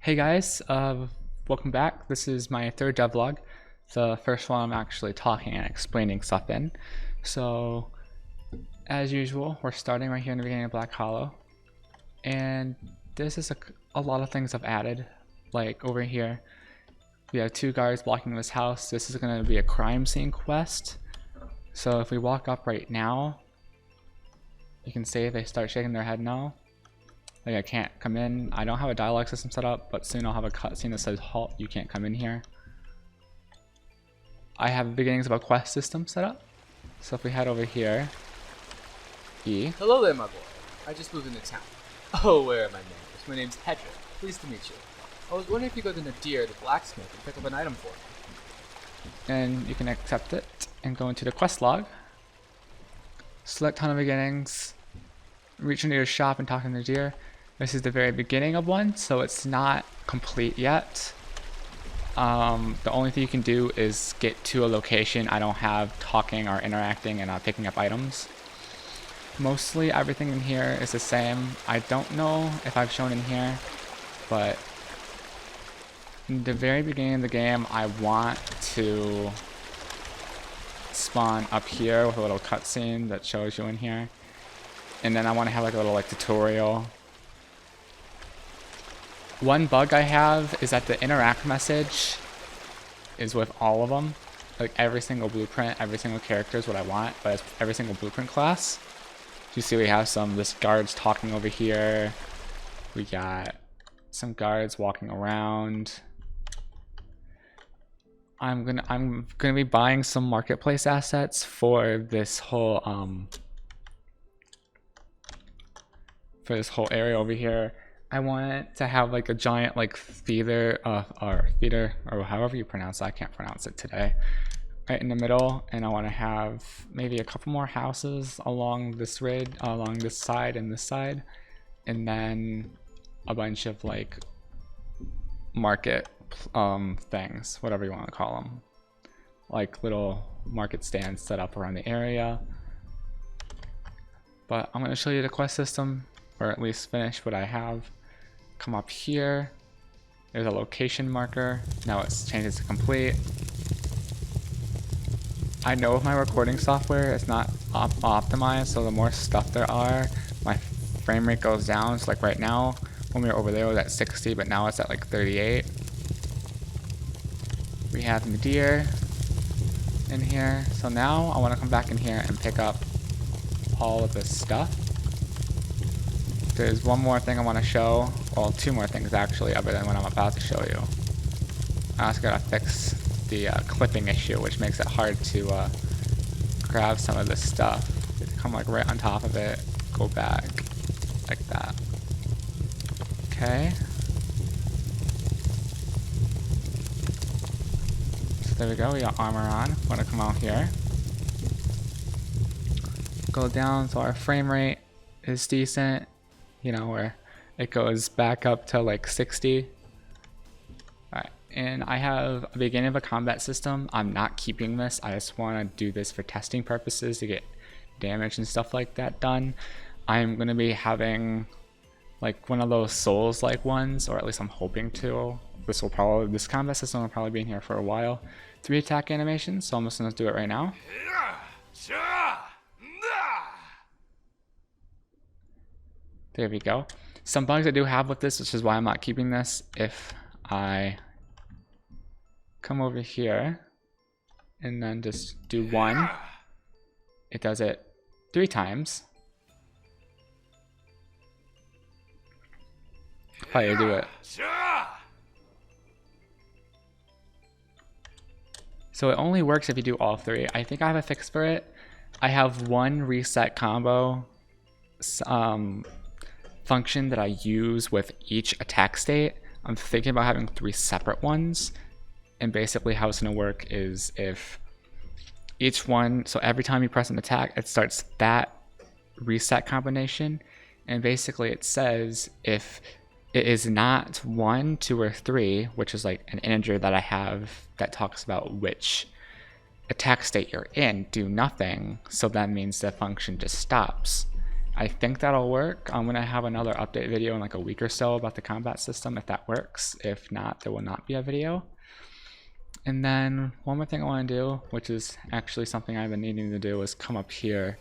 Hey guys, welcome back. This is my third devlog. The first one I'm actually talking and explaining stuff in. So, as usual, we're starting right here in the beginning of Black Hollow. And this is a lot of things I've added. Like over here, we have two guards blocking this house. This is going to be a crime scene quest. So if we walk up right now, you can see they start shaking their head no. Like I can't come in. I don't have a dialogue system set up, but soon I'll have a cutscene that says halt, you can't come in here. I have the beginnings of a quest system set up. So if we head over here, E. Hello there, my boy. I just moved into town. Oh, where are my neighbors? My name's Hedrick. Pleased to meet you. I was wondering if you could go to Nadir, the blacksmith, and pick up an item for me. And you can accept it and go into the quest log. Select ton of beginnings. Reach into your shop and talk to Nadir. This is the very beginning of one, so it's not complete yet. The only thing you can do is get to a location. I don't have talking or interacting and picking up items. Mostly everything in here is the same. I don't know if I've shown in here, but in the very beginning of the game, I want to spawn up here with a little cutscene that shows you in here. And then I want to have like a little tutorial. One bug I have is that the interact message is with all of them. Like every single blueprint, every single character is what I want, but it's every single blueprint class. You see we have this guards talking over here. We got some guards walking around. I'm gonna be buying some marketplace assets for this whole area over here. I want to have like a giant like feeder or however you pronounce it. I can't pronounce it today. Right in the middle, and I want to have maybe a couple more houses along this along this side and this side, and then a bunch of like market things, whatever you want to call them, like little market stands set up around the area. But I'm going to show you the quest system, or at least finish what I have. Come up here, there's a location marker. Now it's changed to complete. I know with my recording software it's not optimized, so the more stuff there are, my frame rate goes down. So like right now, when we were over there it was at 60, but now it's at like 38. We have Nadir in here. So now I want to come back in here and pick up all of this stuff. There's one more thing I want to show. Well, two more things actually, other than what I'm about to show you. I also gotta fix the clipping issue, which makes it hard to grab some of this stuff. Come like right on top of it, go back, like that. Okay. So there we go, we got armor on. I'm gonna come out here. Go down so our frame rate is decent. You know, where it goes back up to like 60. Alright, and I have a beginning of a combat system. I'm not keeping this. I just want to do this for testing purposes to get damage and stuff like that done. I'm going to be having like one of those Souls-like ones, or at least I'm hoping to. This combat system will probably be in here for a while. 3 attack animations, so I'm just going to do it right now. There we go. Some bugs I do have with this, which is why I'm not keeping this. If I come over here and then just do 1, it does it 3 times. How you do it. So it only works if you do all 3. I think I have a fix for it. I have one reset combo function that I use with each attack state. I'm thinking about having 3 separate ones, and basically how it's going to work is if each one, so every time you press an attack, it starts that reset combination, and basically it says if it is not 1, 2, or 3, which is like an integer that I have that talks about which attack state you're in, do nothing. So that means the function just stops. I think that'll work. I'm gonna have another update video in like a week or so about the combat system if that works. If not, there will not be a video. And then one more thing I want to do, which is actually something I've been needing to do, is come up here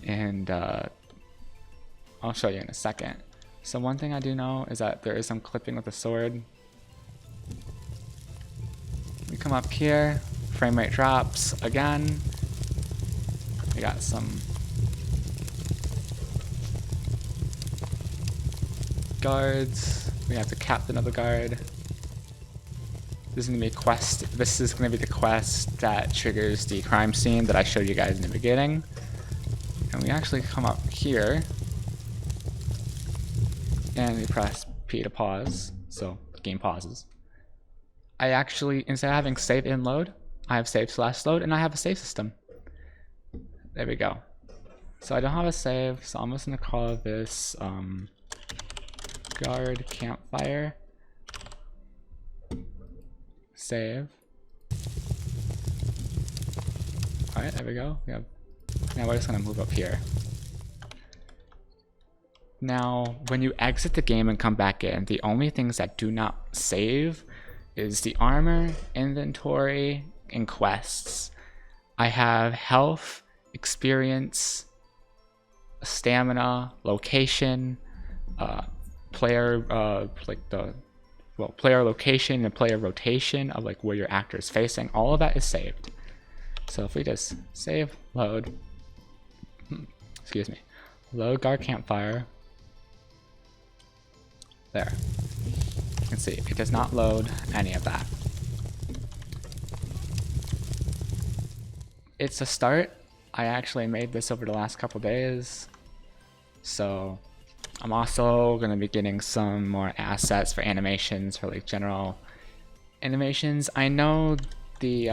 and I'll show you in a second. So one thing I do know is that there is some clipping with the sword. We come up here, frame rate drops again. We got some guards. We have the captain of the guard. This is gonna be a quest. This is gonna be the quest that triggers the crime scene that I showed you guys in the beginning. And we actually come up here and we press P to pause, so the game pauses. I actually, instead of having save in load, I have save slash load, and I have a save system. There we go. So I don't have a save, so I'm just gonna call this guard campfire. Save. Alright, there we go. Now we're just gonna move up here. Now, when you exit the game and come back in, the only things that do not save is the armor, inventory, and quests. I have health, experience, stamina, location, player player location and player rotation of like where your actor is facing. All of that is saved. So if we just save, load, excuse me, load guard campfire. There. You can see it does not load any of that. It's a start. I actually made this over the last couple days. So I'm also going to be getting some more assets for animations, for like general animations. I know the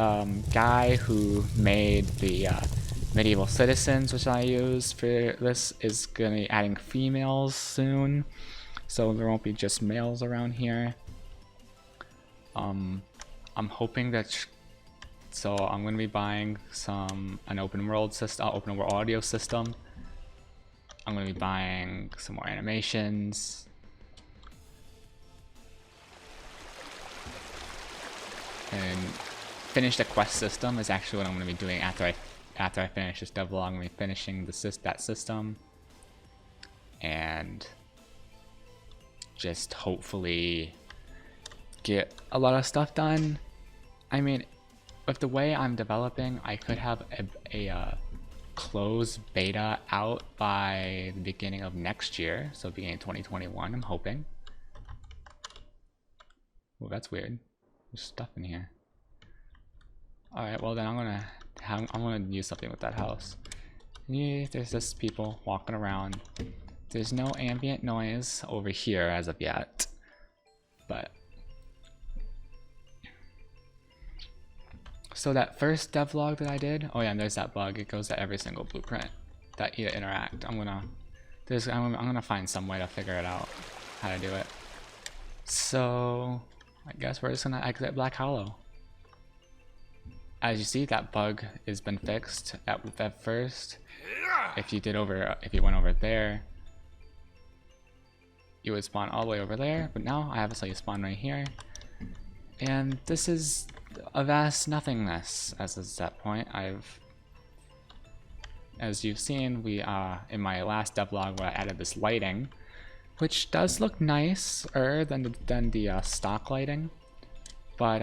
guy who made the medieval citizens, which I use for this, is going to be adding females soon. So there won't be just males around here. I'm hoping that, so I'm going to be buying an open world system, open world audio system. I'm going to be buying some more animations. And finish the quest system is actually what I'm going to be doing after I finish this devlog. I'm going to be finishing that system. And just hopefully get a lot of stuff done. I mean, with the way I'm developing, I could have a closed beta out by the beginning of next year, so beginning of 2021, I'm hoping. Oh, that's weird. There's stuff in here. Alright, well then I'm gonna use something with that house. Yeah, there's just people walking around. There's no ambient noise over here as of yet, but so that first devlog that I did, oh yeah, and there's that bug. It goes to every single blueprint that you interact. I'm gonna find some way to figure it out, how to do it. So I guess we're just gonna exit Black Hollow. As you see, that bug has been fixed. At first, if you went over there, you would spawn all the way over there, but now I have to let you spawn right here. And this is a vast nothingness as of that point. As you've seen, in my last devlog where I added this lighting, which does look nicer than the stock lighting, but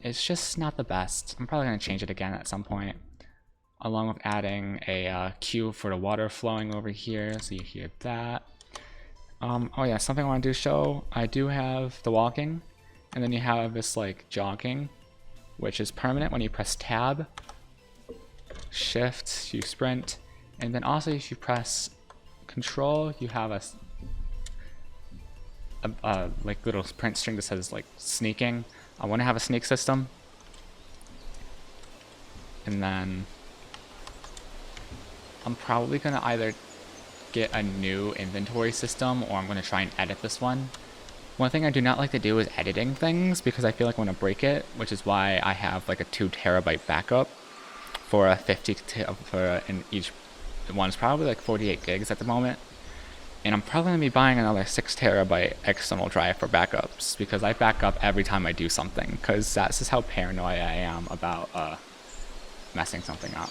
it's just not the best. I'm probably gonna change it again at some point, along with adding a cue for the water flowing over here, so you hear that. Oh yeah, something I want to show. I do have the walking, and then you have this like jogging, which is permanent when you press tab, shift, you sprint, and then also if you press control, you have a like little print string that says like sneaking. I want to have a sneak system, and then I'm probably gonna either get a new inventory system or I'm gonna try and edit this one. One thing I do not like to do is editing things because I feel like I'm gonna break it, which is why I have like a 2 terabyte backup for a 50 in each one's probably like 48 gigs at the moment. And I'm probably going to be buying another 6 terabyte external drive for backups, because I back up every time I do something, because that's just how paranoid I am about messing something up.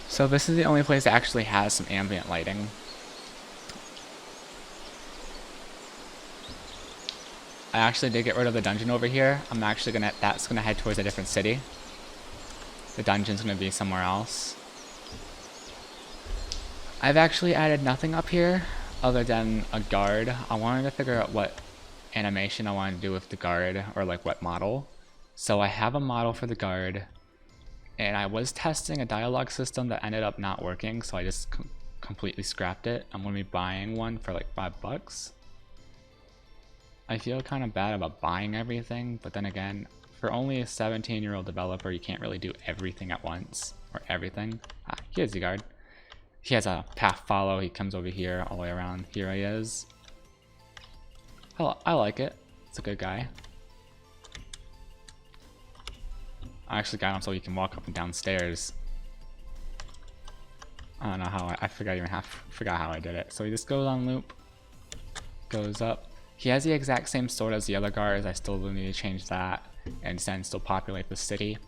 So this is the only place that actually has some ambient lighting. I actually did get rid of the dungeon over here. I'm actually that's gonna head towards a different city. The dungeon's gonna be somewhere else. I've actually added nothing up here other than a guard. I wanted to figure out what animation I wanted to do with the guard, or like what model. So I have a model for the guard, and I was testing a dialogue system that ended up not working, so I just completely scrapped it. I'm gonna be buying one for like $5. I feel kind of bad about buying everything, but then again, for only a 17-year-old developer, you can't really do everything at once, or everything. Here's the guard. He has a path follow. He comes over here all the way around. Here he is. I like it. It's a good guy. I actually got him so he can walk up and down stairs. I don't know how I forgot how I did it. So he just goes on loop, goes up. He has the exact same sword as the other guards. I still need to change that and then still populate the city.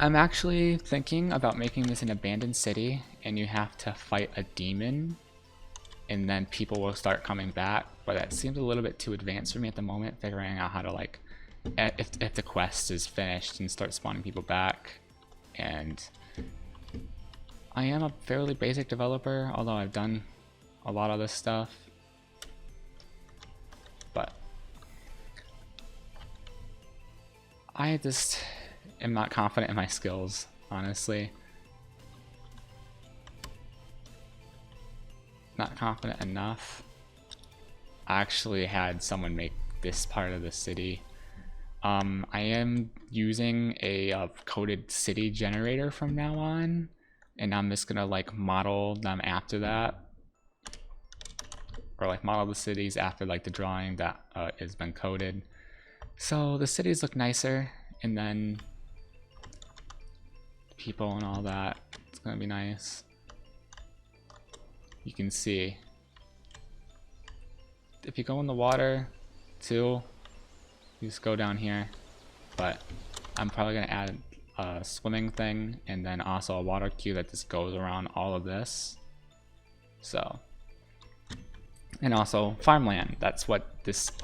I'm actually thinking about making this an abandoned city, and you have to fight a demon, and then people will start coming back. But that seems a little bit too advanced for me at the moment, figuring out how to, like, if the quest is finished and start spawning people back. And I am a fairly basic developer, although I've done a lot of this stuff. But I just am not confident in my skills, honestly. Not confident enough. I actually had someone make this part of the city. I am using a coded city generator from now on, and I'm just gonna like model them after that, or like model the cities after like the drawing that has been coded. So the cities look nicer, and then people and all that, it's gonna be nice. You can see if you go in the water too, you just go down here, but I'm probably gonna add a swimming thing and then also a water queue that just goes around all of this. So, and also farmland, that's what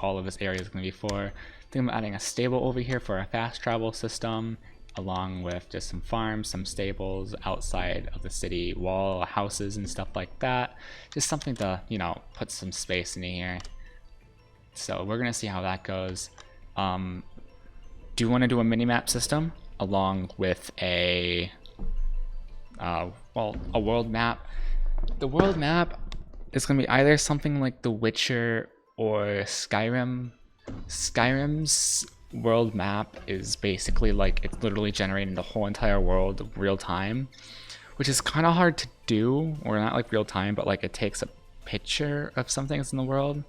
all of this area is gonna be for. I think I'm adding a stable over here for a fast travel system, along with just some farms, some stables outside of the city wall, houses and stuff like that. Just something to, you know, put some space in here. So we're gonna see how that goes. Do want to do a mini-map system along with a world map. The world map is gonna be either something like The Witcher or Skyrim. Skyrim's world map is basically like it's literally generating the whole entire world real time, which is kind of hard to do, or not like real time, but like it takes a picture of something that's in the world.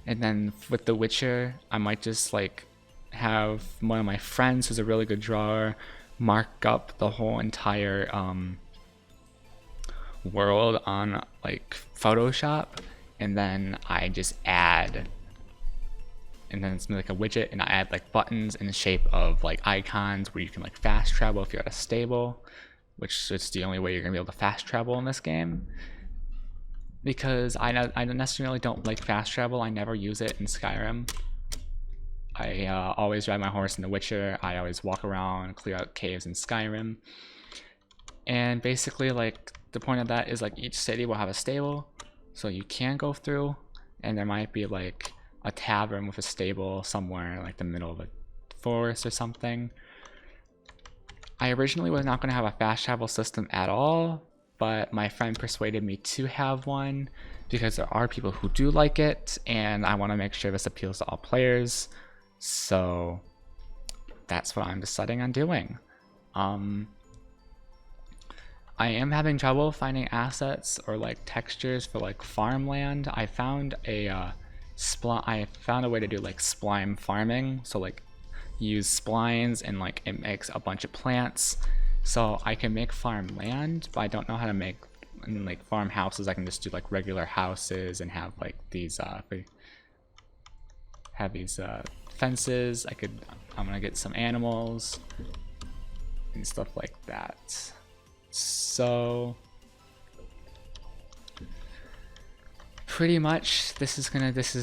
And then with The Witcher, I might just like have one of my friends who's a really good drawer mark up the whole entire world on like Photoshop, and then I just add, and then it's like a widget, and I add like buttons in the shape of like icons where you can like fast travel if you're at a stable, which is the only way you're gonna be able to fast travel in this game. Because I necessarily don't like fast travel. I never use it in Skyrim. I always ride my horse in The Witcher. I always walk around and clear out caves in Skyrim. And basically, like, the point of that is like each city will have a stable, so you can go through, and there might be like a tavern with a stable somewhere like the middle of a forest or something. I originally was not going to have a fast travel system at all, but my friend persuaded me to have one because there are people who do like it, and I want to make sure this appeals to all players. So that's what I'm deciding on doing. I am having trouble finding assets or like textures for like farmland. I found a way to do like splime farming. So like use splines and like it makes a bunch of plants So I can make farmland, but I don't know how to make like farmhouses. I can just do like regular houses and have like these fences. I'm gonna get some animals and stuff like that. So pretty much this is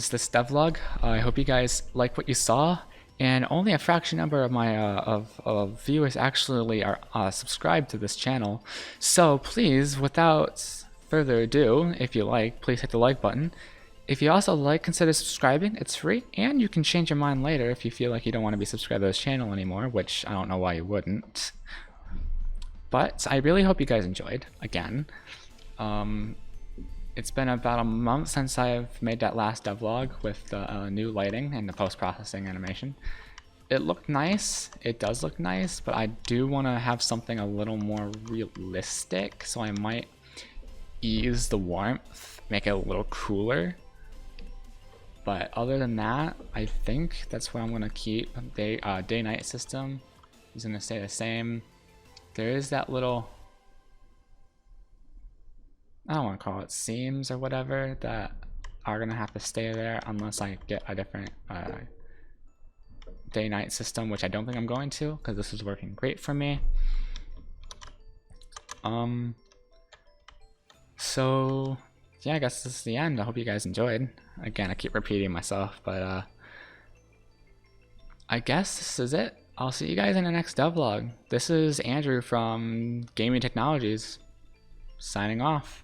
this devlog. I hope you guys like what you saw, and only a fraction number of my of viewers actually are subscribed to this channel. So please, without further ado, if you like, please hit the like button. If you also like, consider subscribing. It's free, and you can change your mind later if you feel like you don't want to be subscribed to this channel anymore, which I don't know why you wouldn't. But I really hope you guys enjoyed. Again, it's been about a month since I've made that last devlog with the new lighting and the post-processing animation. It looked nice. It does look nice, but I do want to have something a little more realistic, so I might ease the warmth, make it a little cooler. But other than that, I think that's what I'm going to keep. Day-night system is going to stay the same. There is that little, I don't want to call it seams or whatever, that are going to have to stay there unless I get a different day-night system, which I don't think I'm going to, because this is working great for me. So yeah, I guess this is the end. I hope you guys enjoyed. Again, I keep repeating myself, but I guess this is it. I'll see you guys in the next devlog. This is Andrew from Gaming Technologies, signing off.